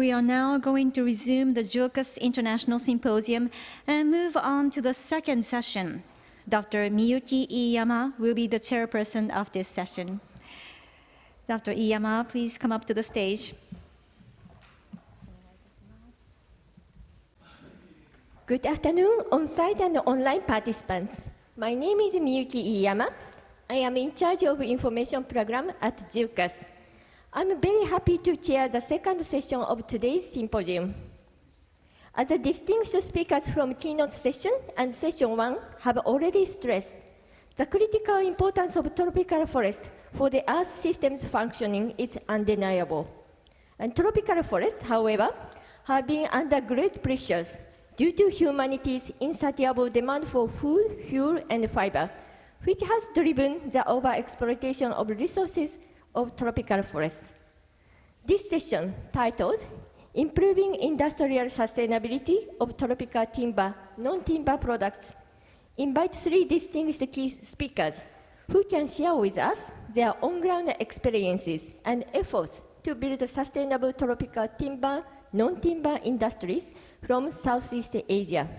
We are now going to resume the JIRCAS International Symposium and move on to the second session. Dr. Miyuki Iyama will be the chairperson of this session. Dr. Iyama, please come up to the stage. Good afternoon, on-site and online participants. My name is Miyuki Iyama. I am in charge of information program at JIRCAS. I'm very happy to chair the second session of today's symposium. As the distinguished speakers from keynote session and session 1 have already stressed, the critical importance of tropical forests for the Earth system's functioning is undeniable. And tropical forests, however, have been under great pressures due to humanity's insatiable demand for food, fuel, and fiber, which has driven the overexploitation of resources of tropical forests. This session, titled Improving Industrial Sustainability of Tropical Timber, Non-Timber Products, invites 3 distinguished key speakers who can share with us their on-ground experiences and efforts to build sustainable tropical timber, non-timber industries from Southeast Asia.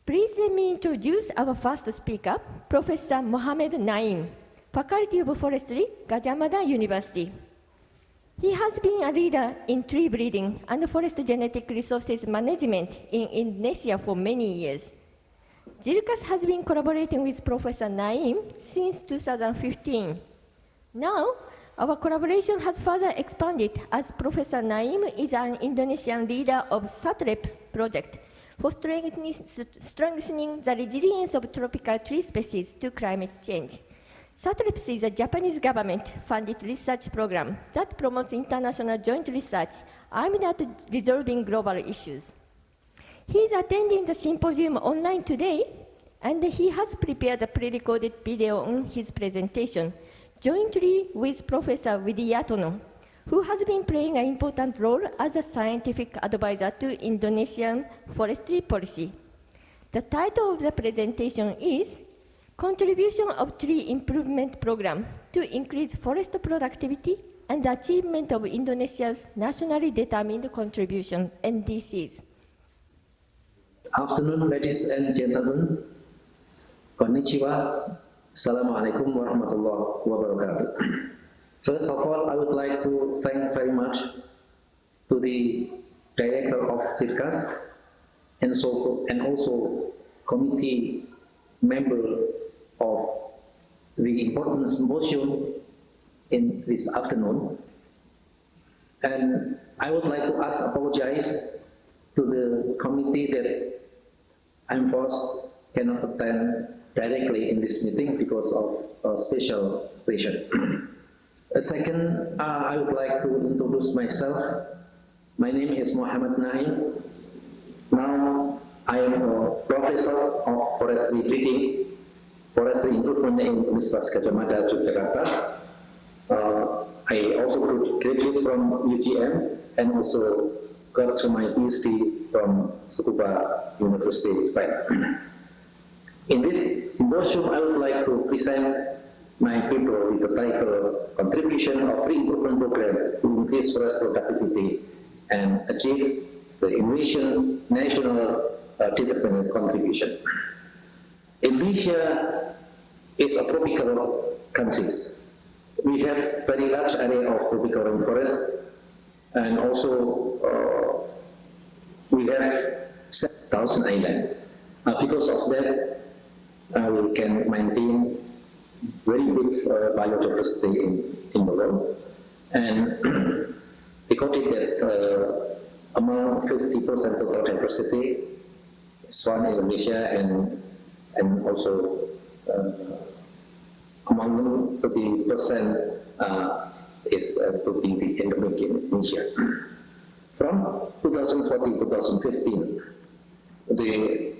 Please let me introduce our first speaker, Professor Mohammad Naeem, Faculty of Forestry, Gadjah Mada University. He has been a leader in tree breeding and forest genetic resources management in Indonesia for many years. JIRCAS has been collaborating with Professor Naeem since 2015. Now, our collaboration has further expanded as Professor Naeem is an Indonesian leader of SATREP project for strengthening the resilience of tropical tree species to climate change. SATREPS is a Japanese government-funded research program that promotes international joint research aimed at resolving global issues. He is attending the symposium online today, and he has prepared a pre-recorded video on his presentation, jointly with Professor Widiatono, who has been playing an important role as a scientific advisor to Indonesian forestry policy. The title of the presentation is Contribution of Tree Improvement Program to Increase Forest Productivity and the Achievement of Indonesia's Nationally Determined Contribution, NDCs. Afternoon, ladies and gentlemen. Konnichiwa. Assalamualaikum warahmatullahi wabarakatuh. First of all, I would like to thank very much to the director of JIRCAS and also committee member of the important symposium in this afternoon. And I would like to apologize to the committee that I'm forced cannot attend directly in this meeting because of special pressure. Second, I would like to introduce myself. My name is Mohammad Naeem. Now I am a professor of forestry breeding, forestry improvement in Universitas Gadjah Mada, Yogyakarta. I also graduated from UGM and also got to my PhD from Tsukuba University, Japan. In this symposium, I would like to present my paper with the title Contribution of Tree Improvement Program to Increase Forest Productivity and Achieve the Indonesian National Determined Contribution. Indonesia is a tropical country. We have very large area of tropical rainforest, and also we have 7,000 islands. Because of that, we can maintain very big biodiversity in the world. And recorded that among 50% total diversity is found in Indonesia, and also among them 30% is to be endemic in Indonesia. From 2014-2015, the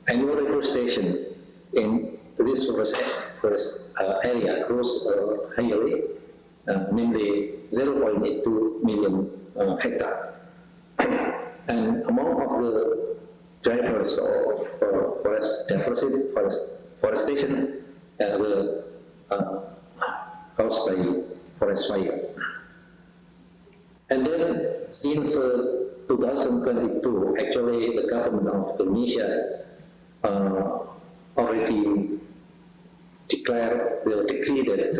annual reforestation in this forest area grows highly, namely 0.82 million hectare. And among of the drivers of forest diversity, forestation were caused by forest fire. And then since 2022, actually the government of Indonesia already declared the decree that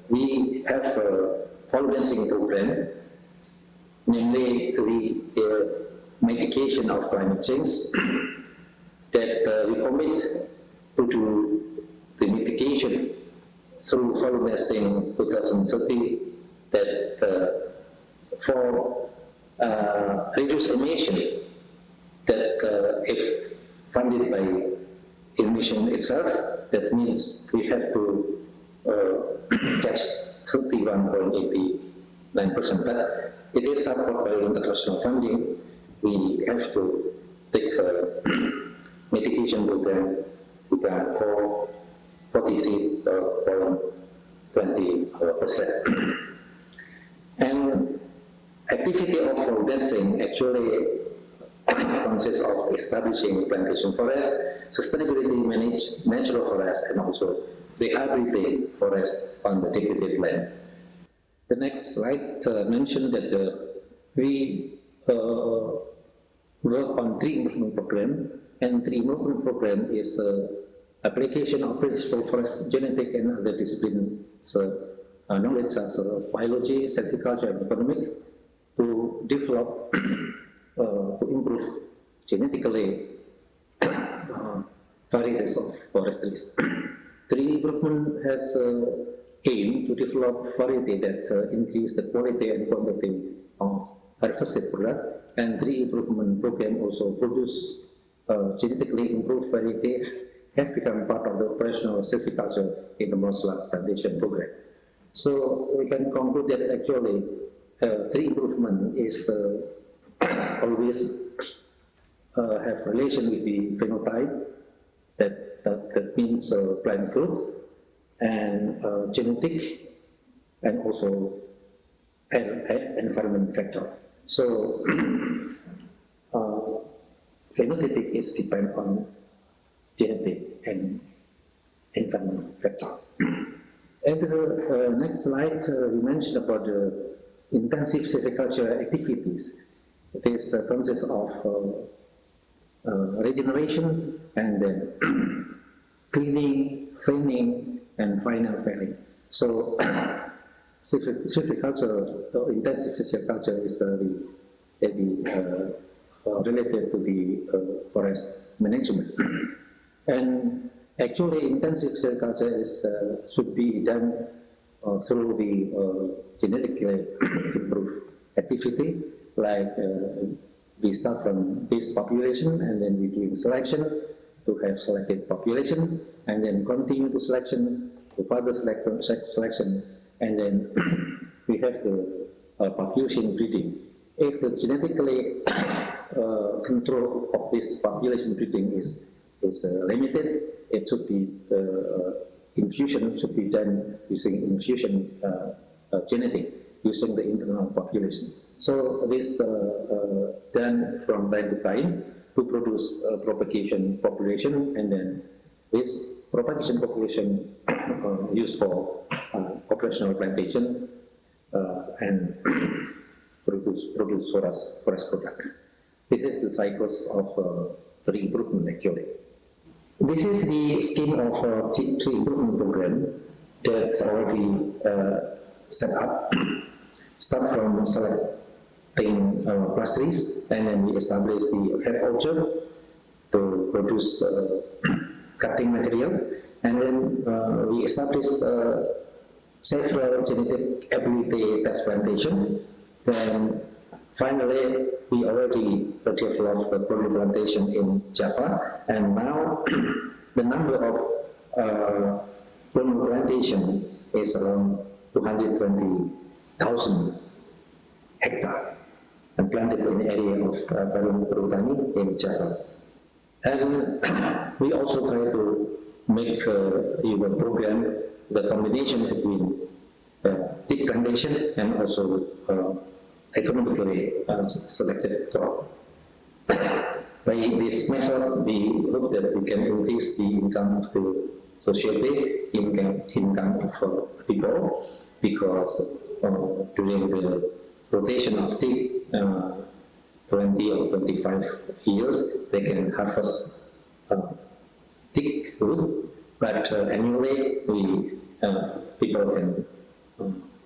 we have a financing program, namely the mitigation of climate change, that we commit to do the mitigation through financing 2030, that for reduce emission, that if funded by emission itself, that means we have to catch 31.89%, but it is supported by international funding. We have to take a mitigation program for 43.20%. And activity of financing actually consists of establishing plantation forest, sustainability manage natural forest, and also rehabilitating forest on the degraded land. The next slide mentioned that we work on tree improvement program, and tree improvement program is application of principle forest genetic and other disciplines knowledge as biology, silviculture, and economic to develop to improve genetically varieties of forest trees. Tree improvement has aim to develop variety that increase the quality and quantity of harvested product, and tree improvement program also produce genetically improved variety have become part of the operational silviculture in the Mosla plantation program. So we can conclude that actually tree improvement is always have relation with the phenotype, that means plant growth, and genetic, and also environment factor. So phenotypic is depend on genetic and environment factor. And the next slide, we mentioned about the intensive silviculture activities. This consists of regeneration, and then cleaning, thinning, and final felling. So silviculture, the intensive silviculture is related to the forest management. And actually intensive silviculture is should be done through the genetically improved activity, like we start from base population, and then we do selection to have selected population, and then continue to selection to further selection, and then we have the population breeding. If the genetically control of this population breeding is limited, it should be infusion should be done using infusion genetic, using the internal population. So this done from time to time to produce propagation population, and then this propagation population used for operational plantation and produce forest product. This is the cycles of tree improvement actually. This is the scheme of tree improvement program that's already set up. Start from selecting plus trees, and then we establish the head orchard to produce cutting material, and then we establish several genetic ability test plantation. Then finally, we already developed the poly plantation in Java, and now the number of poly plantation is around 220,000 hectares and planted in the area of Perhutani in Java. And we also try to make a program, the combination between deep plantation and also economically selected crop. By this method, we hope that we can increase the income of the society, income of people, because during the rotation of thick 20 or 25 years, they can harvest thick wood, but annually people can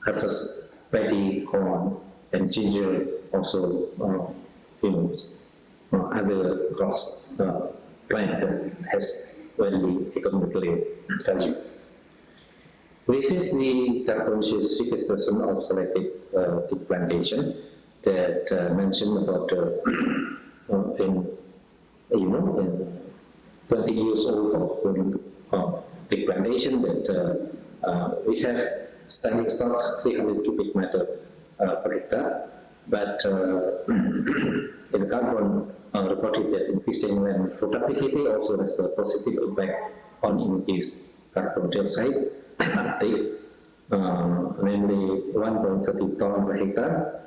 harvest paddy, corn, and ginger, also other crops plant that has very economically value. This is the carbon sequestration of selective thick plantation that mentioned about in 20 years old of thick plantation that we have standing stock 300 cubic meter per hectare, but in carbon reported that increasing land productivity also has a positive impact on increased carbon dioxide uptake, namely 1.30 ton per hectare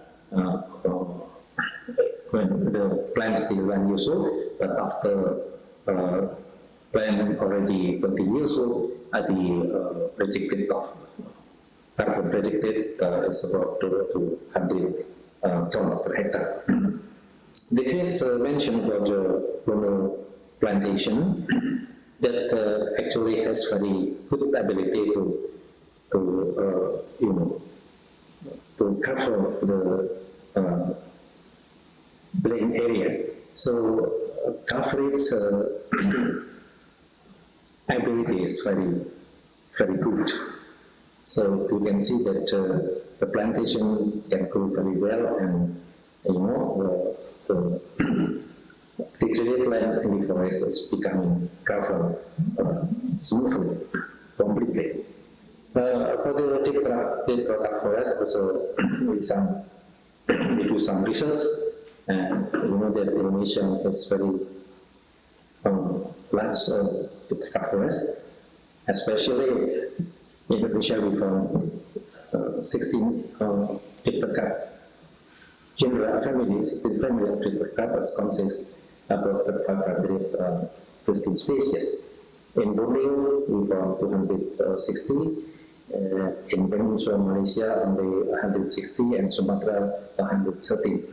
when the plant still 1 years old, but after plant already 20 years old, the predicted of carbon predicted is about 200 ton per hectare. This is mentioned about the plantation that actually has very good ability to cover the plain area. So coverage ability is very good. So you can see that the plantation can grow very well, and the degraded land in the forest is becoming covered smoothly, completely. For the deep product forest, also we do some research, and that Indonesia is very large deep product forest, especially in Indonesia we found 16 deep product general families, 16 family of deep product consists about 550 species. In Borneo we found 260. In Peninsular Malaysia only 160, and Sumatra 130.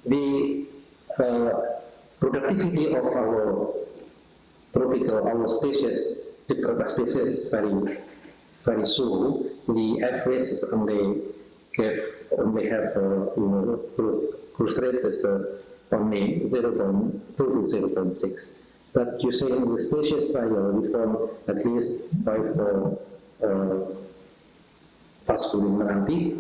The productivity of our species, the product species is very slow. The average is only have growth rate is only 0.2 to 0.6. But using the species trial, we found at least 5 for fast growing Meranti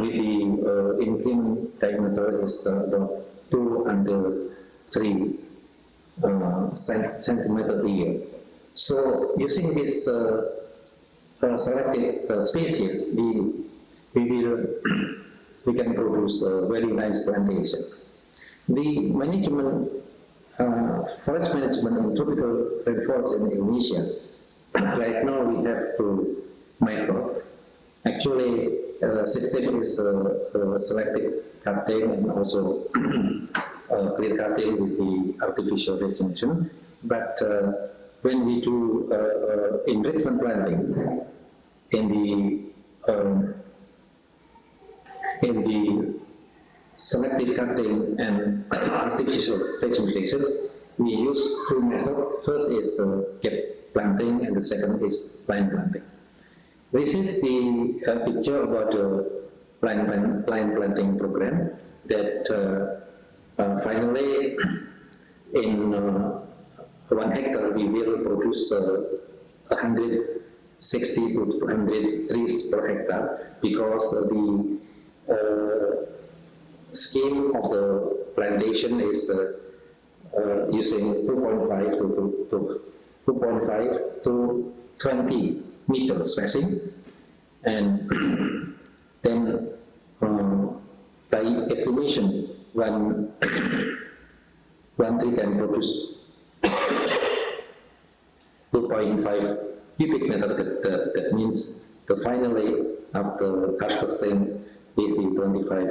with the increment diameter is about 2 and 3 centimeter a year. So using this selected species, we can produce a very nice plantation. The management, forest management in tropical rainforests in Indonesia, right now we have to method. Actually, system is selective cutting and also clear cutting with the artificial vegetation. But when we do enrichment planting in the selective cutting and artificial vegetation, we use 2 methods. First is gap planting, and the second is line planting. This is the picture about the line planting program that finally in 1 hectare we will produce 160 to 200 trees per hectare, because the scheme of the plantation is using 2.5 to 20 meter spacing, and then by estimation one tree can produce 2.5 cubic meter. That means that finally after harvesting with the 25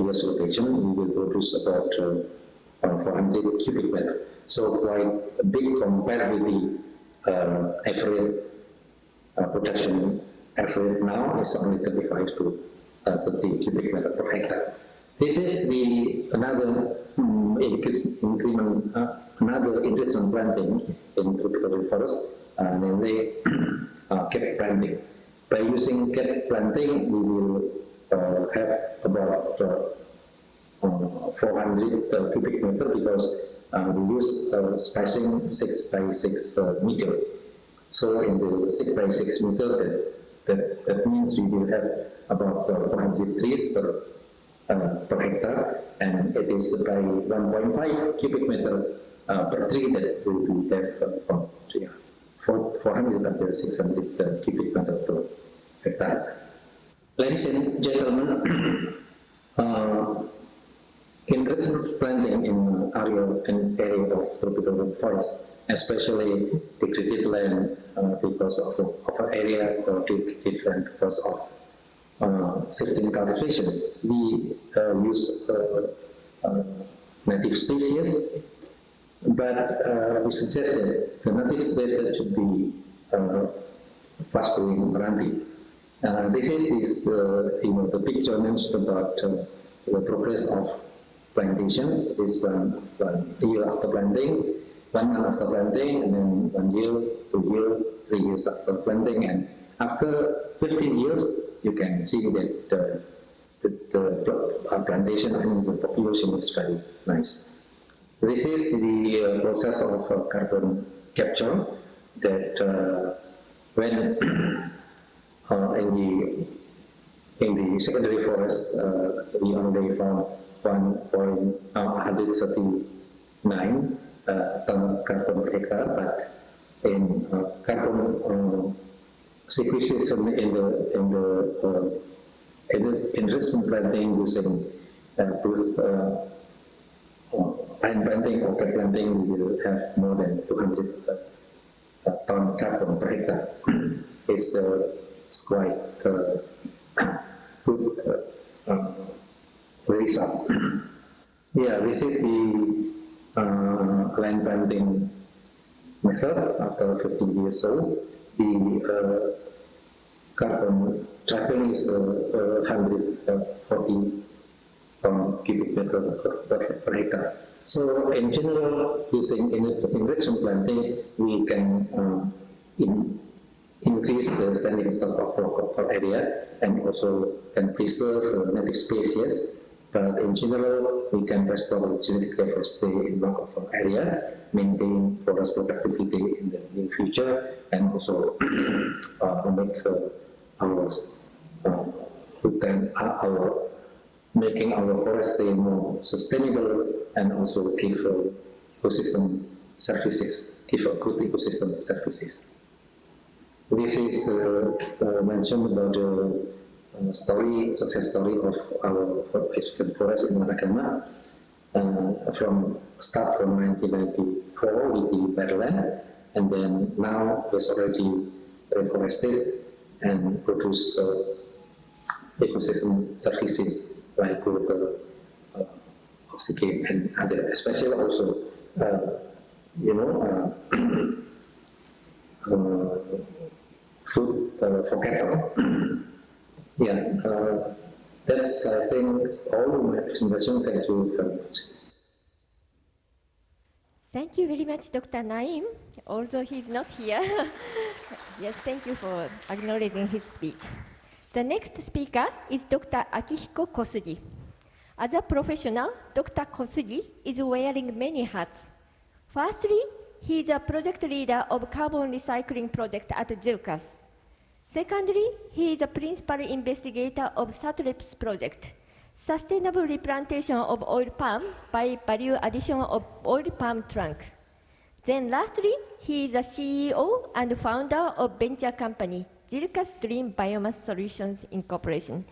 years rotation, we will produce about 400 cubic meter. So quite big compared with the average production average now is only 35 to 30 cubic meter per hectare. This is another enrichment planting in tropical forest, namely gap planting. By using gap planting, we will have about 400 cubic meter because we use spacing 6 by 6 meter. So in the 6 by 6 meter, that means we will have about 400 trees per hectare, and it is by 1.5 cubic meter per tree that we will have 400 until 600 cubic meter per hectare. Ladies and gentlemen, enrichment planting in area of tropical forest, especially degraded land because of area or degraded land because of shifting cultivation. We use native species, but we suggested the native species should be fast-growing variety. This is the picture mentioned about the progress of plantation. This one year after planting, 1 month after planting, and then 1 year, 2 years, 3 years after planting, and after 15 years, you can see that the plantation, the population is very nice. This is the process of carbon capture that when in the secondary forest, we only found 139 ton carbon per hectare, but in carbon sequestration in the enrichment planting using both pine planting or gap planting, we will have more than 200 ton carbon per hectare. It's quite good result. Yeah, this is the land planting method after 15 years old. The carbon trapping is 140 cubic meter per hectare. So in general, using enrichment planting, we can increase the standing stock of area and also can preserve native species. But in general, we can restore genetic diversity in bulk of area, maintain forest productivity in the near future, and also make making our forestry more sustainable, and also give ecosystem services, give good ecosystem services. This is mentioned about the success story of our African forest in Manakama. Start from 1994 with the badland, and then now it's already reforested and produce ecosystem services like water, oxygen, and other, especially also food for cattle. Yeah, that's, I think, all my presentation. Thank you very much. Thank you very much, Dr. Naim, although he's not here. Yes, thank you for acknowledging his speech. The next speaker is Dr. Akihiko KOSUGI. As a professional, Dr. KOSUGI is wearing many hats. Firstly, he is a project leader of carbon recycling project at JIRCAS. Secondly, he is a principal investigator of SATREP's project, Sustainable Replantation of Oil Palm by Value Addition of Oil Palm Trunk. Then lastly, he is a CEO and founder of venture company, JIRCAS Dream Biomass Solutions Incorporation.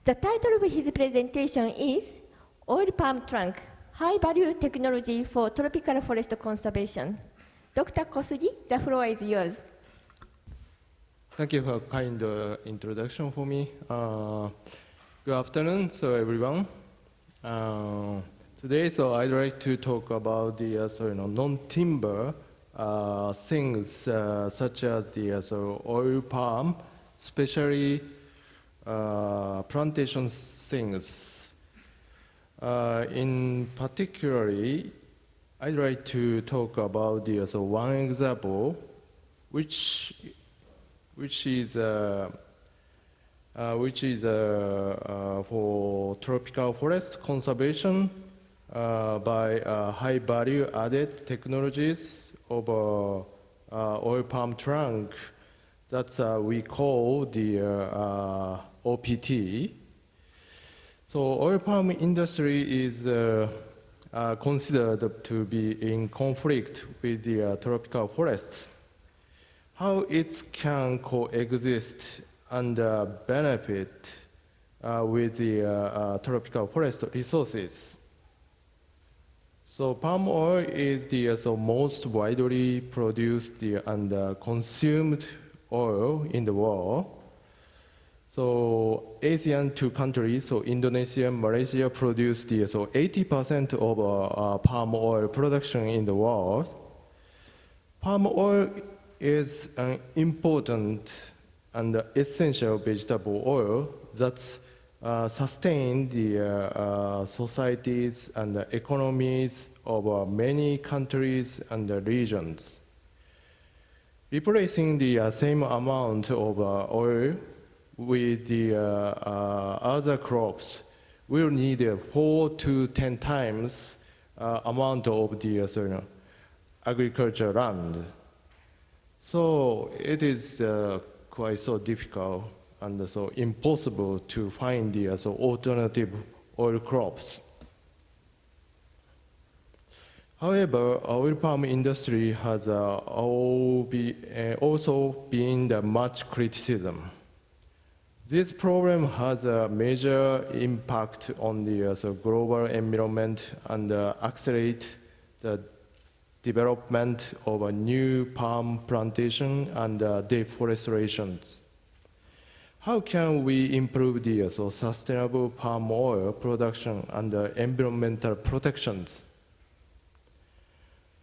The title of his presentation is Oil Palm Trunk, High Value Technology for Tropical Forest Conservation. Dr. KOSUGI, the floor is yours. Thank you for a kind introduction for me. Good afternoon, everyone. Today, I'd like to talk about the non-timber things such as the oil palm especially plantation things. In particularly, I'd like to talk about the one example, which is for tropical forest conservation by high value added technologies of oil palm trunk that we call the OPT. So oil palm industry is considered to be in conflict with the tropical forests. How it can coexist and benefit with the tropical forest resources. So palm oil is the most widely produced and consumed oil in the world. So ASEAN 2 countries, so Indonesia and Malaysia, produce the 80% of palm oil production in the world. Palm oil is an important and essential vegetable oil that sustain the societies and the economies of many countries and regions. Replacing the same amount of oil with the other crops will need 4 to 10 times amount of the agricultural land. So it is quite so difficult and so impossible to find the alternative oil crops. However, oil palm industry has also been the much criticism. This problem has a major impact on the global environment and accelerate the development of a new palm plantation and deforestation. How can we improve the sustainable palm oil production and environmental protections?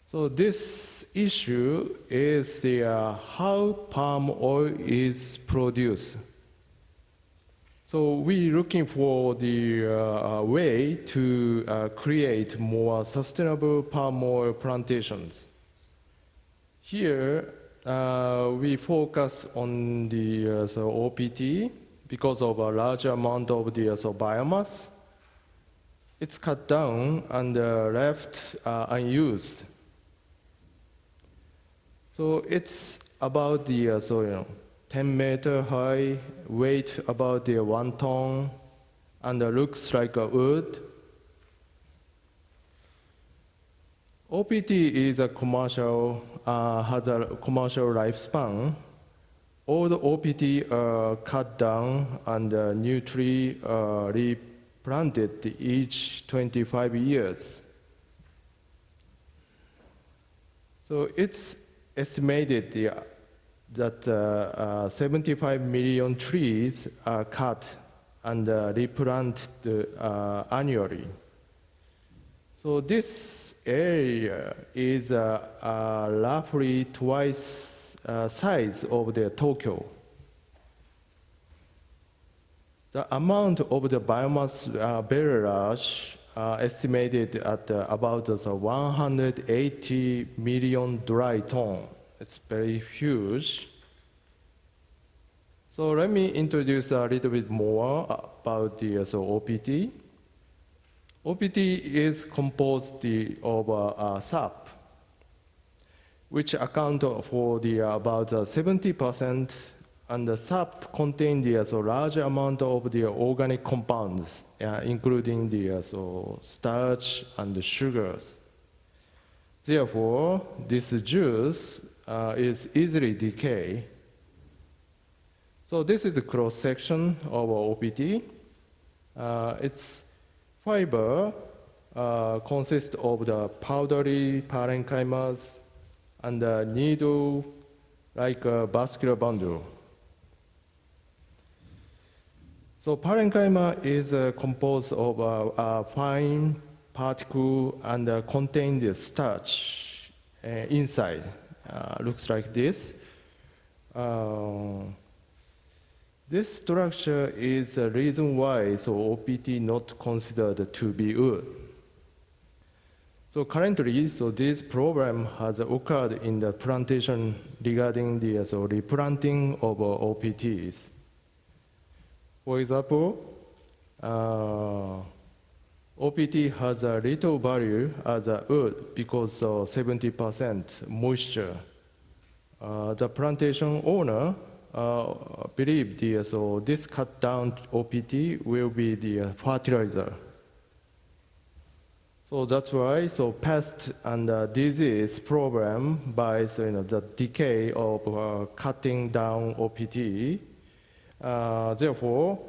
So this issue is how palm oil is produced. So we're looking for the way to create more sustainable palm oil plantations. Here, we focus on the OPT because of a large amount of the biomass. It's cut down and left unused. So it's about the 10-meter high, weight about the 1 ton, and looks like a wood. OPT is a commercial, has a commercial lifespan. All the OPT are cut down and new tree replanted each 25 years. So it's estimated that 75 million trees are cut and replanted annually. So this area is roughly twice size of the Tokyo. The amount of the biomass very large, estimated at about 180 million dry ton. It's very huge. So let me introduce a little bit more about the OPT. OPT is composed of sap, which account for the about 70%, and the sap contains the large amount of the organic compounds, including the starch and the sugars. Therefore, this juice is easily decay. So this is a cross section of OPT. Its fiber consists of the powdery parenchymas and the needle like a vascular bundle. So parenchyma is composed of a fine particle and contains the starch inside. Looks like this. This structure is a reason why OPT not considered to be wood. So currently, this problem has occurred in the plantation regarding the replanting of OPTs. For example, OPT has a little value as a wood because of 70% moisture. The plantation owner believe this cut down OPT will be the fertilizer. So that's why pest and disease problem by the decay of cutting down OPT, therefore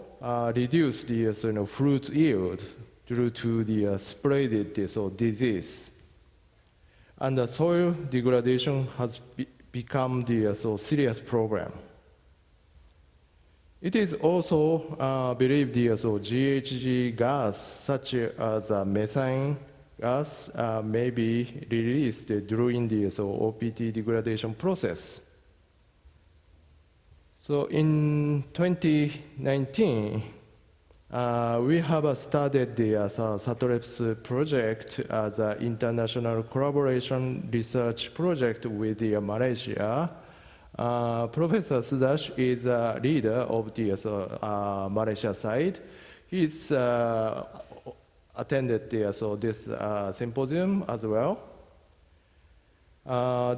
reduce the fruit yield due to the spread disease. And the soil degradation has become the serious problem. It is also believed the GHG gas such as methane gas may be released during the OPT degradation process. So in 2019, we have started the SATOREPS project as an international collaboration research project with Malaysia. Professor Sudash is a leader of the Malaysia side. He's attended this symposium as well.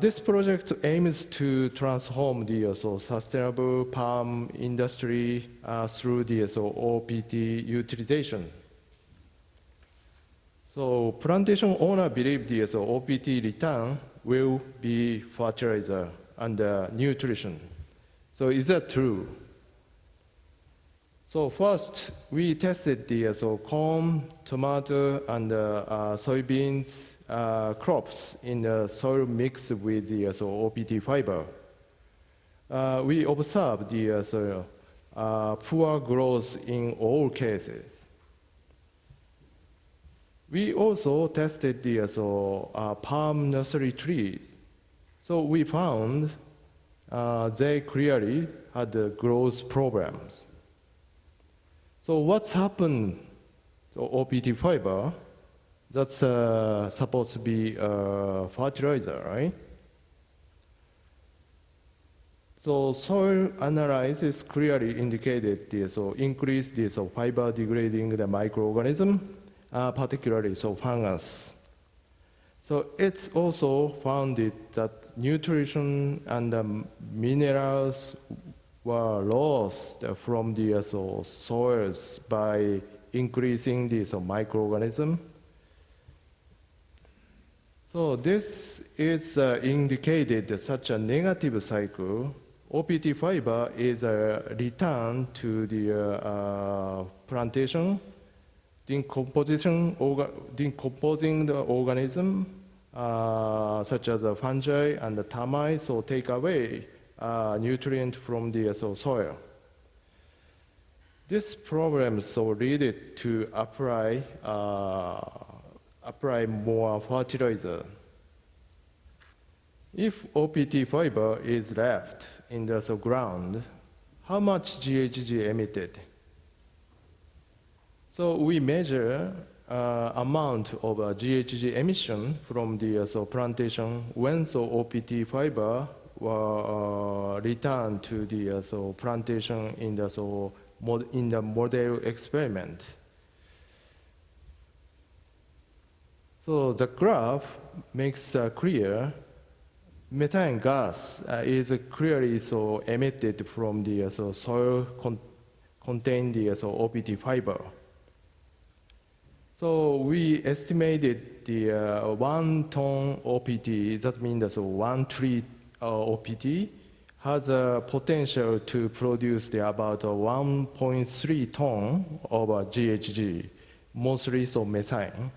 This project aims to transform the sustainable palm industry through the OPT utilization. So plantation owner believe the OPT return will be fertilizer and nutrition. So is that true? So first, we tested the corn, tomato, and soybeans crops in the soil mix with the OPT fiber. We observed the poor growth in all cases. We also tested the palm nursery trees. So we found they clearly had growth problems. So what's happened to OPT fiber? That's supposed to be fertilizer, right? So soil analysis clearly indicated increase the fiber degrading the microorganism, particularly fungus. So it's also found that nutrition and minerals were lost from the soils by increasing the microorganism. So this is indicated such a negative cycle. OPT fiber is a return to the plantation, decomposing the organism, such as fungi and the termites, so take away nutrient from the soil. This problem lead to apply more fertilizer. If OPT fiber is left in the ground, how much GHG emitted? So we measure amount of GHG emission from the plantation when OPT fiber were returned to the plantation in the model experiment. So the graph makes clear methane gas is clearly emitted from the soil contain the OPT fiber. So we estimated the 1 ton OPT, that means 1 tree OPT, has a potential to produce about 1.3 ton of GHG, mostly methane.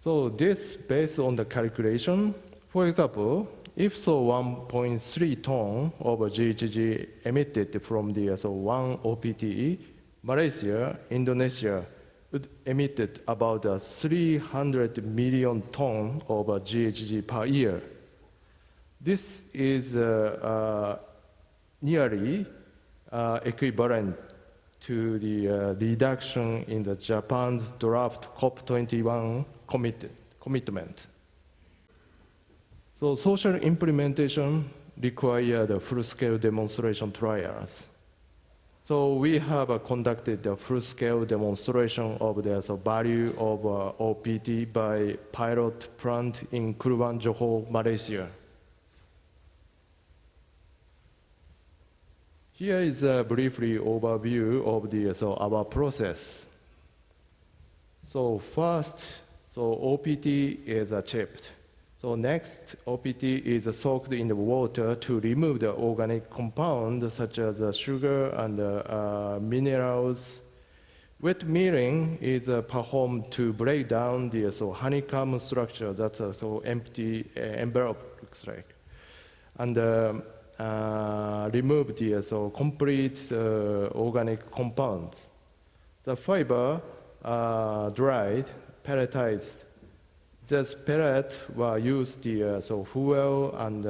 So this based on the calculation. For example, if 1.3 ton of GHG emitted from the 1 OPT, Malaysia, Indonesia would emit about 300 million ton of GHG per year. This is nearly equivalent to the reduction in the Japan's draft COP21 commitment. So social implementation required full-scale demonstration trials. So we have conducted a full-scale demonstration of the value of OPT by pilot plant in Keluang, Johor, Malaysia. Here is a briefly overview of our process. So first, OPT is chipped. So next, OPT is soaked in the water to remove the organic compounds such as sugar and minerals. Wet milling is performed to break down the honeycomb structure. That's a empty envelope looks like, and remove the complete organic compounds. The fiber dried, pelletized. These pellets were used for fuel and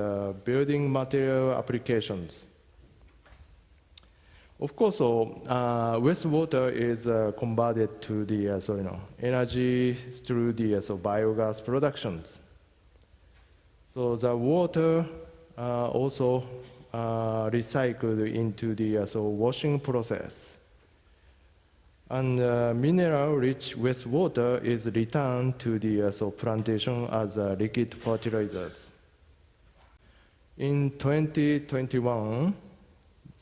building material applications. Of course, wastewater is converted to the energy through the biogas productions. So the water also recycled into the washing process. And mineral-rich wastewater is returned to the plantation as liquid fertilizers. In 2021,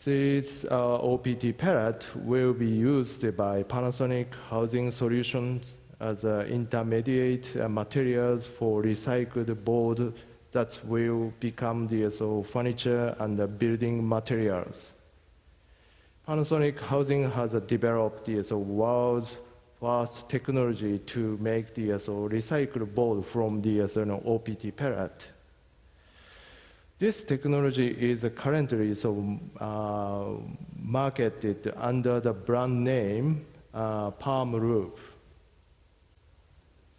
these OPT pellets will be used by Panasonic Housing Solutions as intermediate materials for recycled board that will become the furniture and building materials. Panasonic Housing has developed the world's first technology to make the recycled board from the OPT pellet. This technology is currently marketed under the brand name Palm Roof.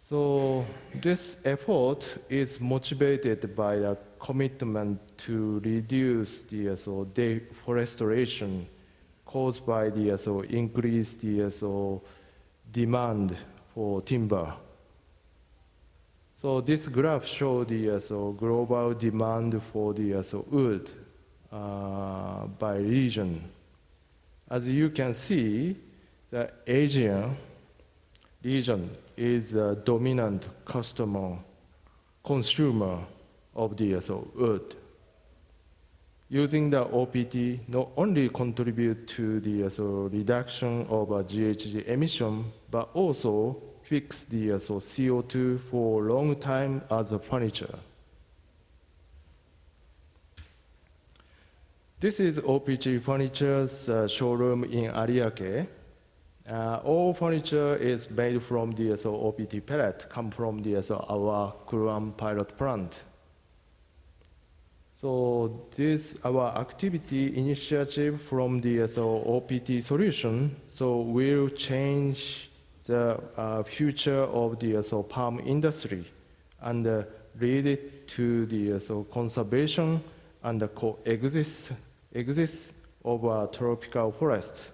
So this effort is motivated by the commitment to reduce the deforestation caused by the increased demand for timber. So this graph shows the global demand for the wood by region. As you can see, the Asian region is a dominant consumer of the wood. Using the OPT not only contribute to the reduction of GHG emission, but also fix the CO2 for a long time as a furniture. This is OPT Furniture's showroom in Ariake. All furniture is made from the OPT pellet, come from the our Keluang pilot plant. So this our activity initiative from the OPT solution. So will change the future of the palm industry and lead it to the conservation and the coexist of tropical forests.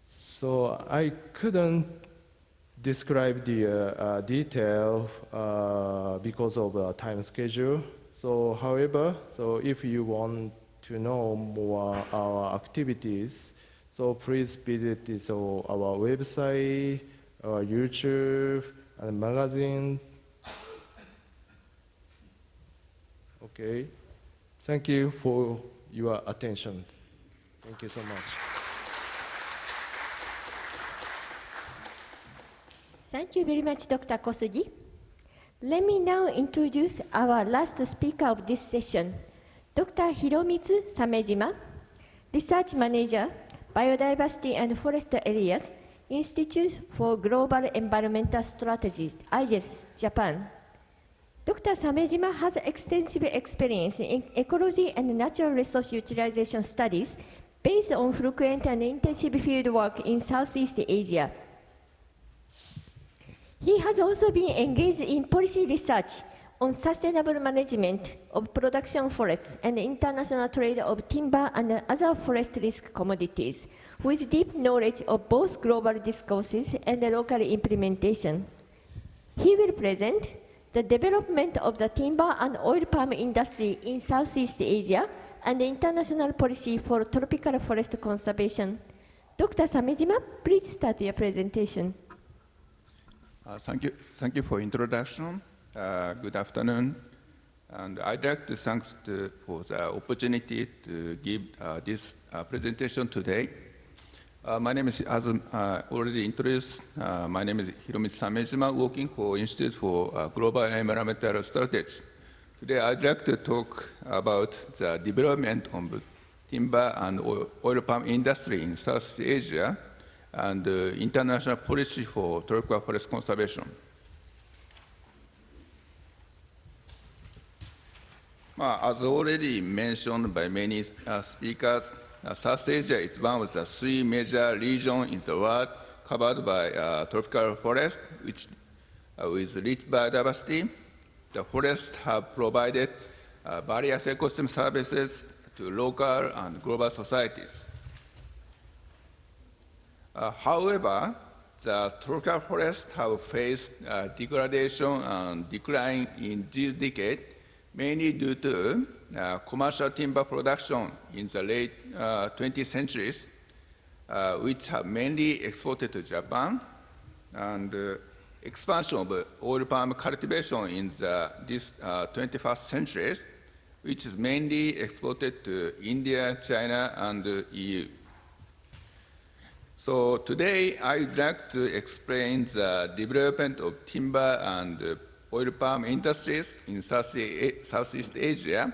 So I couldn't describe the detail because of time schedule. So, however, if you want to know more our activities, so please visit our website, our YouTube, and magazine. Okay. Thank you for your attention. Thank you so much. Thank you very much, Dr. KOSUGI. Let me now introduce our last speaker of this session, Dr. Hiromitsu Samejima, Research Manager, Biodiversity and Forest Areas, Institute for Global Environmental Strategies, IGES, Japan. Dr. Samejima has extensive experience in ecology and natural resource utilization studies based on frequent and intensive field work in Southeast Asia. He has also been engaged in policy research on sustainable management of production forests and international trade of timber and other forest risk commodities, with deep knowledge of both global discourses and local implementation. He will present the development of the timber and oil palm industry in Southeast Asia and the international policy for tropical forest conservation. Dr. Samejima, please start your presentation. Thank you for introduction. Good afternoon. And I'd like to thank for the opportunity to give this presentation today. My name is, as already introduced, my name is Hiromitsu Samejima, working for Institute for Global Environmental Strategy. Today, I'd like to talk about the development of timber and oil palm industry in Southeast Asia and international policy for tropical forest conservation. As already mentioned by many speakers, South Asia is one of the three major regions in the world covered by tropical forest, which with rich biodiversity. The forests have provided various ecosystem services to local and global societies. However, the tropical forests have faced degradation and decline in this decade, mainly due to commercial timber production in the late 20th centuries, which have mainly exported to Japan, and expansion of oil palm cultivation in this 21st century, which is mainly exported to India, China, and EU. So today, I'd like to explain the development of timber and oil palm industries in Southeast Asia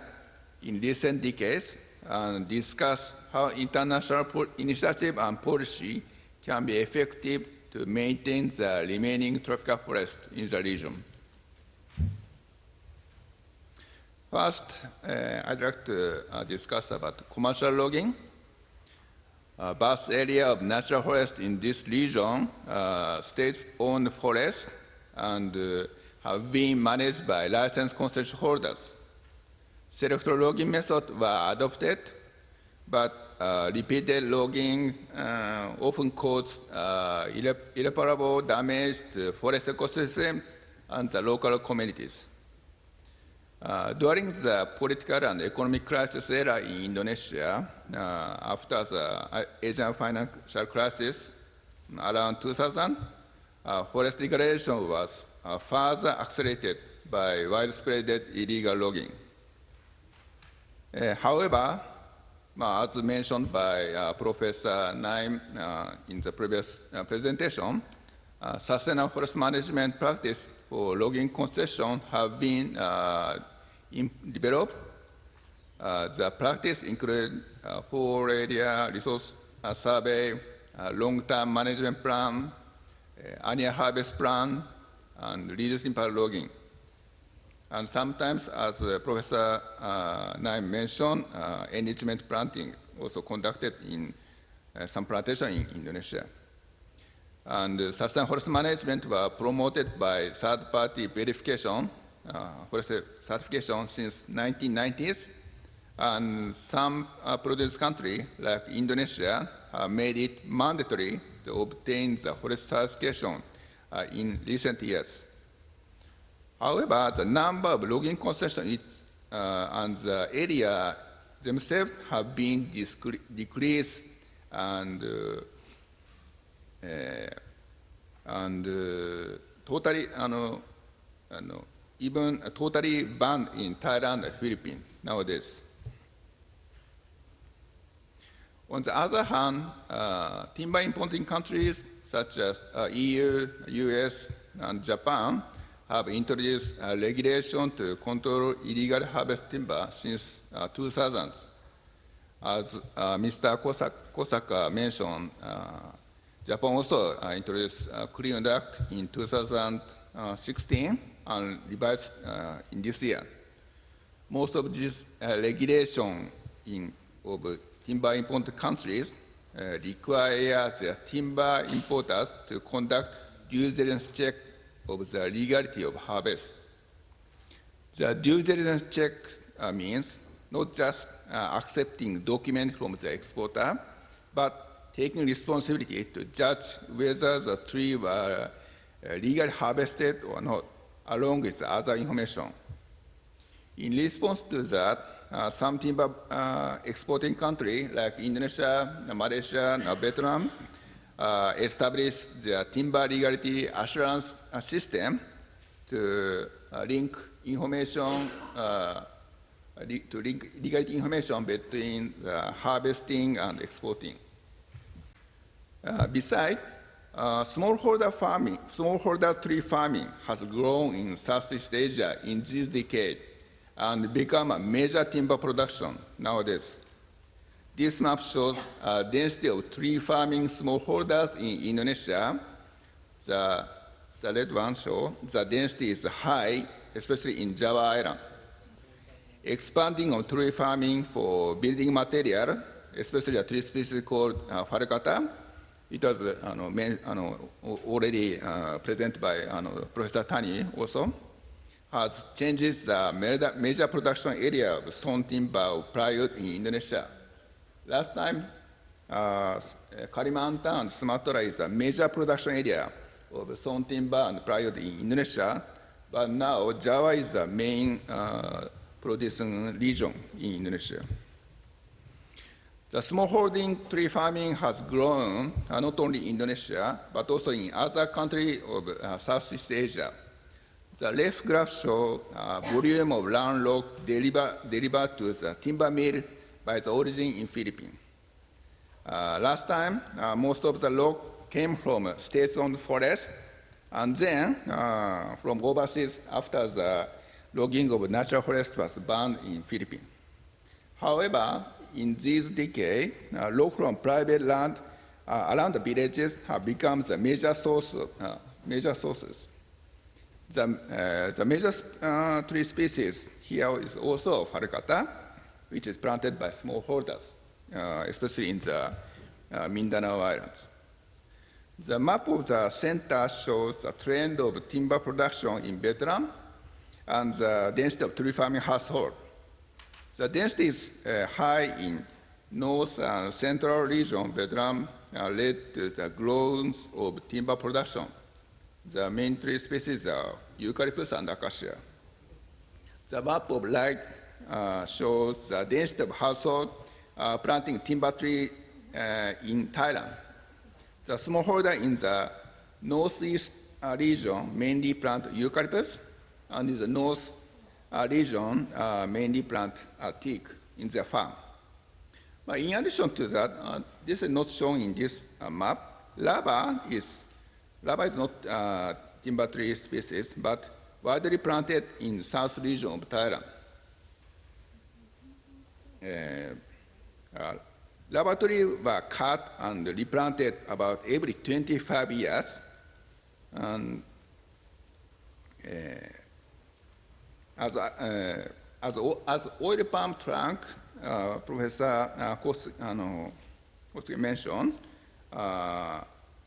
in recent decades and discuss how international initiative and policy can be effective to maintain the remaining tropical forests in the region. First, I'd like to discuss about commercial logging. Vast area of natural forest in this region, state-owned forests, and have been managed by licensed concession holders. Selective logging methods were adopted, but repeated logging often caused irreparable damage to forest ecosystem and the local communities. During the political and economic crisis era in Indonesia, after the Asian financial crisis around 2000, forest degradation was further accelerated by widespread illegal logging. However, as mentioned by Professor Naim in the previous presentation, sustainable forest management practice for logging concession have been developed. The practice include full area resource survey, long-term management plan, annual harvest plan, and reduced impact logging. And sometimes, as Professor Naim mentioned, enrichment planting also conducted in some plantation in Indonesia. And sustainable forest management was promoted by third-party verification, forest certification since 1990s, and some producer countries like Indonesia have made it mandatory to obtain the forest certification in recent years. However, the number of logging concessions and the area themselves have been decreased and totally, even totally banned in Thailand and Philippines nowadays. On the other hand, timber importing countries such as EU, US, and Japan have introduced regulation to control illegal harvest timber since 2000. As Mr. Kosaka mentioned, Japan also introduced a Clean Act in 2016 and revised in this year. Most of these regulations of timber import countries require the timber importers to conduct due diligence check of the legality of harvest. The due diligence check means not just accepting document from the exporter, but taking responsibility to judge whether the tree were legally harvested or not, along with other information. In response to that, some timber exporting countries like Indonesia, Malaysia, and Vietnam established the timber legality assurance system to link information legality information between harvesting and exporting. Besides, smallholder tree farming has grown in Southeast Asia in this decade and become a major timber production nowadays. This map shows density of tree farming smallholders in Indonesia. The red one shows the density is high, especially in Java Island. Expanding of tree farming for building material, especially a tree species called Falcata, it was already presented by Professor Tani also, has changed the major production area of sawn timber of plywood in Indonesia. Last time, Kalimantan and Sumatra is a major production area of sawn timber and plywood in Indonesia, but now Java is the main producing region in Indonesia. The smallholding tree farming has grown not only in Indonesia, but also in other countries of Southeast Asia. The left graph shows volume of land log delivered to the timber mill by the origin in Philippines. Last time, most of the log came from state-owned forest, and then from overseas after the logging of natural forest was banned in Philippines. However, in this decade, log from private land around the villages have become the major sources. The major tree species here is also Falcata, which is planted by smallholders, especially in the Mindanao Islands. The map of the center shows the trend of timber production in Vietnam and the density of tree farming household. The density is high in north and central region. Vietnam led to the growth of timber production. The main tree species are eucalyptus and acacia. The map of right shows the density of household planting timber tree in Thailand. The smallholder in the northeast region mainly plant eucalyptus, and in the north region mainly plant teak in their farm. But in addition to that, this is not shown in this map. Lava is not timber tree species, but widely planted in south region of Thailand. Lava trees were cut and replanted about every 25 years. And as oil palm trunk, Professor KOSUGI mentioned,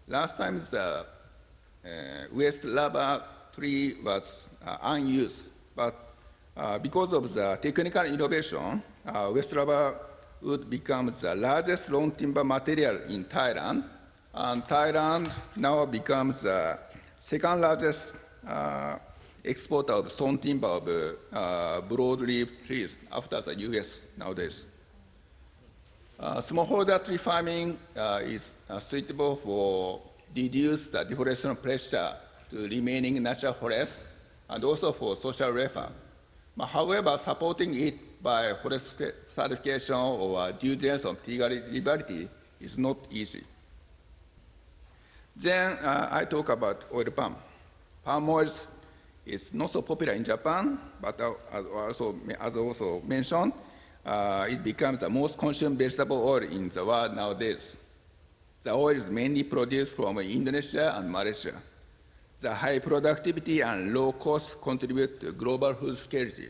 last time the West lava tree was unused, but because of the technical innovation, West lava wood becomes the largest long timber material in Thailand, and Thailand now becomes the second largest exporter of sawn timber of broadleaf trees after the US nowadays. Smallholder tree farming is suitable for reduce the deforestation pressure to remaining natural forests and also for social welfare. However, supporting it by forest certification or due diligence of legality is not easy. Then I talk about oil palm. Palm oil is not so popular in Japan, but as also mentioned, it becomes the most consumed vegetable oil in the world nowadays. The oil is mainly produced from Indonesia and Malaysia. The high productivity and low cost contribute to global food security.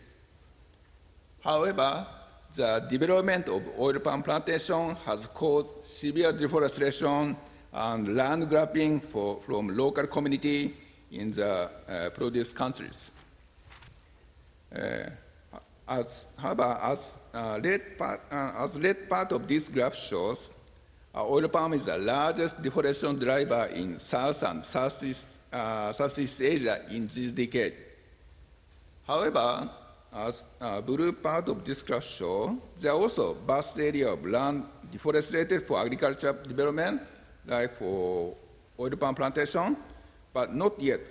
However, the development of oil palm plantation has caused severe deforestation and land grabbing from local community in the produce countries. As red part of this graph shows, oil palm is the largest deforestation driver in South and Southeast Asia in this decade. However, as blue part of this graph shows, there are also vast area of land deforested for agriculture development, like for oil palm plantation, but not yet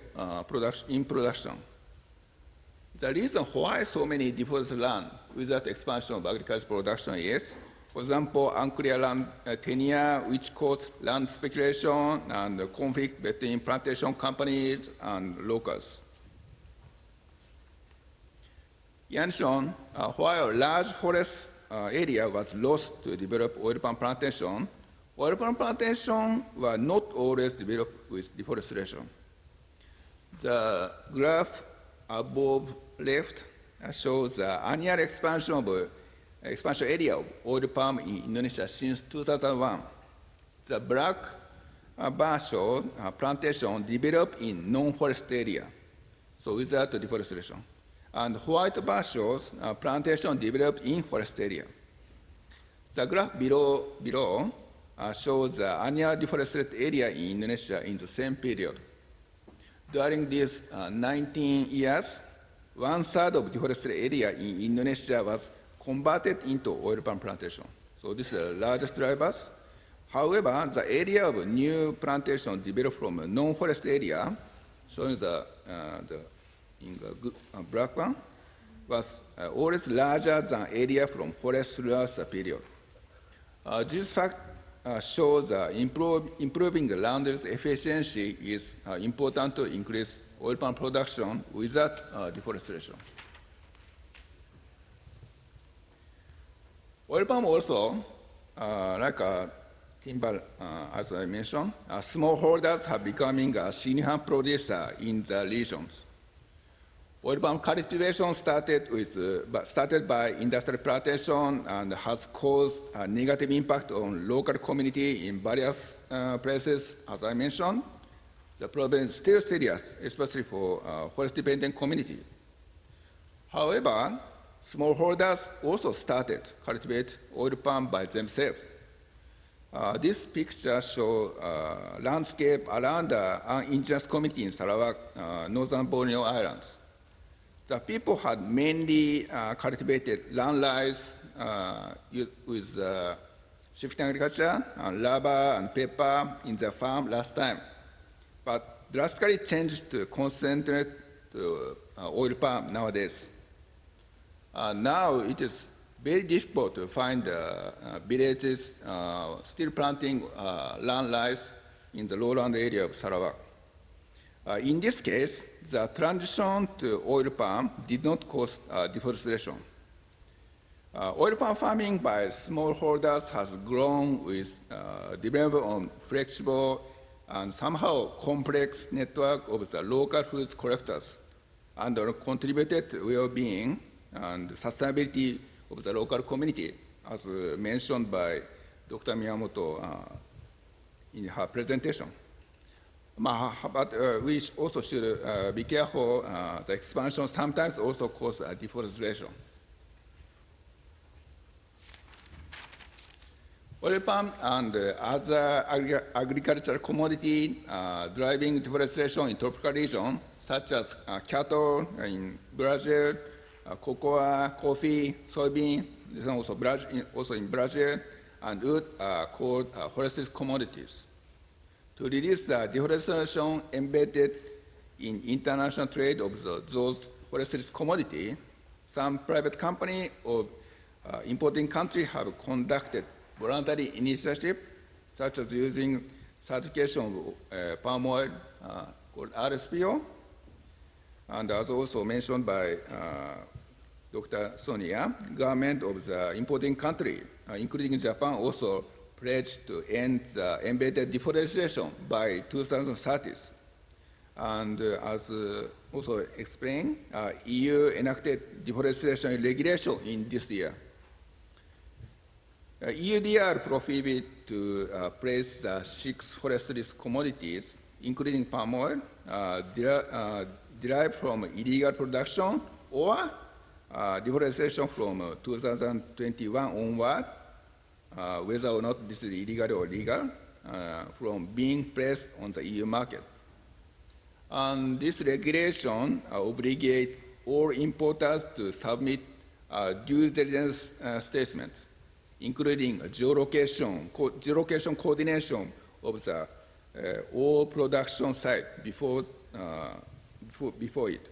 in production. The reason why so many deforested land without expansion of agricultural production is, for example, unclear land tenure, which caused land speculation and conflict between plantation companies and locals. In addition, while a large forest area was lost to develop oil palm plantation were not always developed with deforestation. The graph above left shows the annual expansion area of oil palm in Indonesia since 2001. The black bar shows plantation developed in non-forest area, so without deforestation. And white bar shows plantation developed in forest area. The graph below shows the annual deforested area in Indonesia in the same period. During these 19 years, 1/3 of deforested area in Indonesia was converted into oil palm plantation. So this is the largest drivers. However, the area of new plantation developed from a non-forest area, showing in the black one, was always larger than area from forest throughout the period. This fact shows improving the land use efficiency is important to increase oil palm production without deforestation. Oil palm also, like timber, as I mentioned, smallholders have becoming a significant producer in the regions. Oil palm cultivation started by industrial plantation and has caused a negative impact on local community in various places, as I mentioned. The problem is still serious, especially for forest-dependent community. However, smallholders also started cultivate oil palm by themselves. This picture shows landscape around an indigenous community in Sarawak, northern Borneo Islands. The people had mainly cultivated land rice with shifting agriculture, and rubber and pepper in their farm last time, but drastically changed to concentrate to oil palm nowadays. Now it is very difficult to find villages still planting land rice in the lowland area of Sarawak. In this case, the transition to oil palm did not cause deforestation. Oil palm farming by smallholders has grown with development on flexible and somehow complex network of the local food collectors and contributed to well-being and sustainability of the local community, as mentioned by Dr. Miyamoto in her presentation. But we also should be careful. The expansion sometimes also causes deforestation. Oil palm and other agricultural commodities driving deforestation in tropical regions, such as cattle in Brazil, cocoa, coffee, soybean, this is also in Brazil, and wood are called forestry commodities. To reduce the deforestation embedded in international trade of those forestry commodities, some private companies of importing countries have conducted voluntary initiatives, such as using certification of palm oil called RSPO, and as also mentioned by Dr. Sonia, government of the importing country, including Japan, also pledged to end the embedded deforestation by 2030. And as also explained, EU enacted deforestation regulation in this year. EUDR prohibits to place 6 forestry commodities, including palm oil, derived from illegal production or deforestation from 2021 onward, whether or not this is illegal or legal, from being placed on the EU market. And this regulation obligates all importers to submit due diligence statements, including geolocation coordination of the all production site before it.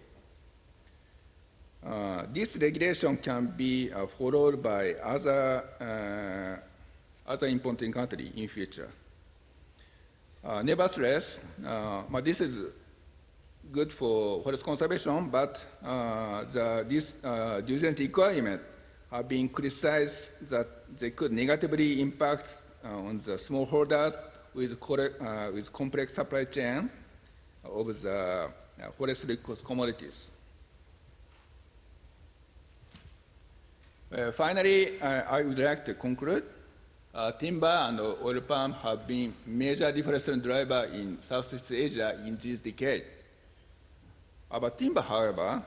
This regulation can be followed by other importing countries in future. Nevertheless, this is good for forest conservation, but these due diligence requirements have been criticized that they could negatively impact on the smallholders with complex supply chain of the forestry commodities. Finally, I would like to conclude. Timber and oil palm have been major deforestation drivers in Southeast Asia in this decade. About timber, however,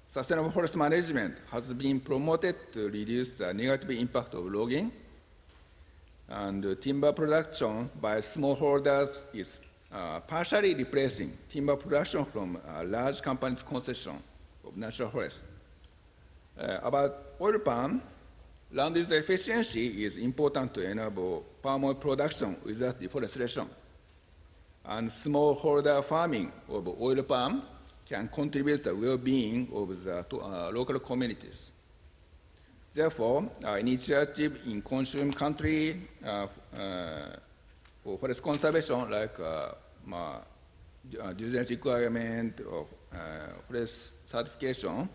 sustainable forest management has been promoted to reduce the negative impact of logging, and timber production by smallholders is partially replacing timber production from large companies' concession of natural forests. About oil palm, land use efficiency is important to enable palm oil production without deforestation, and smallholder farming of oil palm can contribute to the well-being of the local communities. Therefore, initiative in consumer country for forest conservation, like due diligence requirement of forest certification,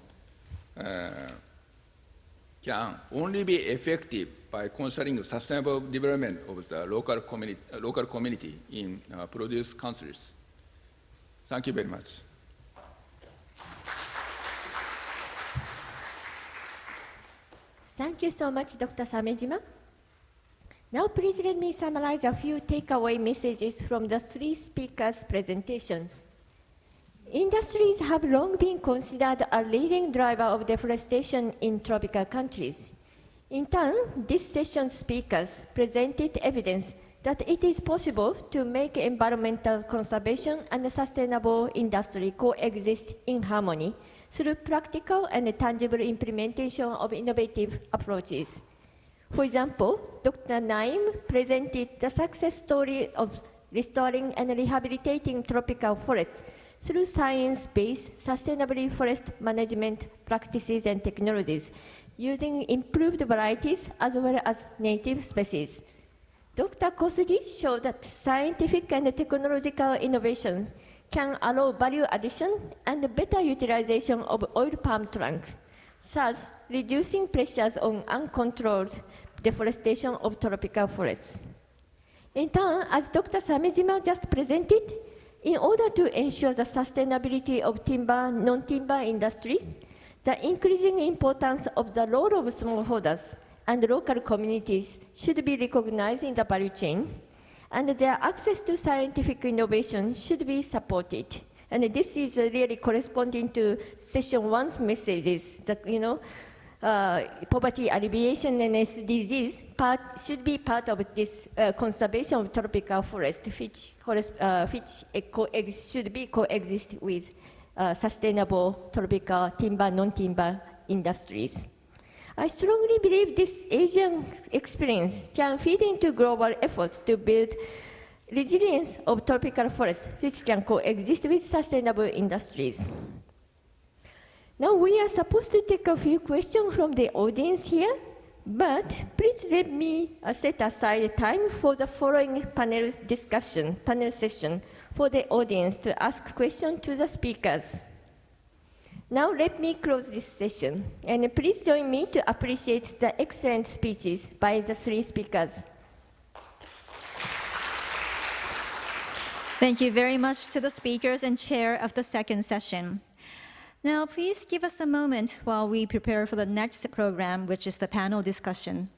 can only be effective by considering sustainable development of the local community in produce countries. Thank you very much. Thank you so much, Dr. Samejima. Now, please let me summarize a few takeaway messages from the three speakers' presentations. Industries have long been considered a leading driver of deforestation in tropical countries. In turn, this session's speakers presented evidence that it is possible to make environmental conservation and sustainable industry coexist in harmony through practical and tangible implementation of innovative approaches. For example, Dr. Naim presented the success story of restoring and rehabilitating tropical forests through science-based sustainable forest management practices and technologies, using improved varieties as well as native species. Dr. KOSUGI showed that scientific and technological innovations can allow value addition and better utilization of oil palm trunks, thus reducing pressures on uncontrolled deforestation of tropical forests. In turn, as Dr. Samejima just presented, in order to ensure the sustainability of timber, non-timber industries, the increasing importance of the role of smallholders and local communities should be recognized in the value chain, and their access to scientific innovation should be supported. And this is really corresponding to session 1's messages that, poverty alleviation and SDGs should be part of this conservation of tropical forest, which should be coexist with sustainable tropical timber, non-timber industries. I strongly believe this Asian experience can feed into global efforts to build resilience of tropical forests, which can coexist with sustainable industries. Now we are supposed to take a few questions from the audience here, but please let me set aside time for the following panel session for the audience to ask questions to the speakers. Now let me close this session, and please join me to appreciate the excellent speeches by the three speakers. Thank you very much to the speakers and chair of the second session. Now, please give us a moment while we prepare for the next program, which is the panel discussion.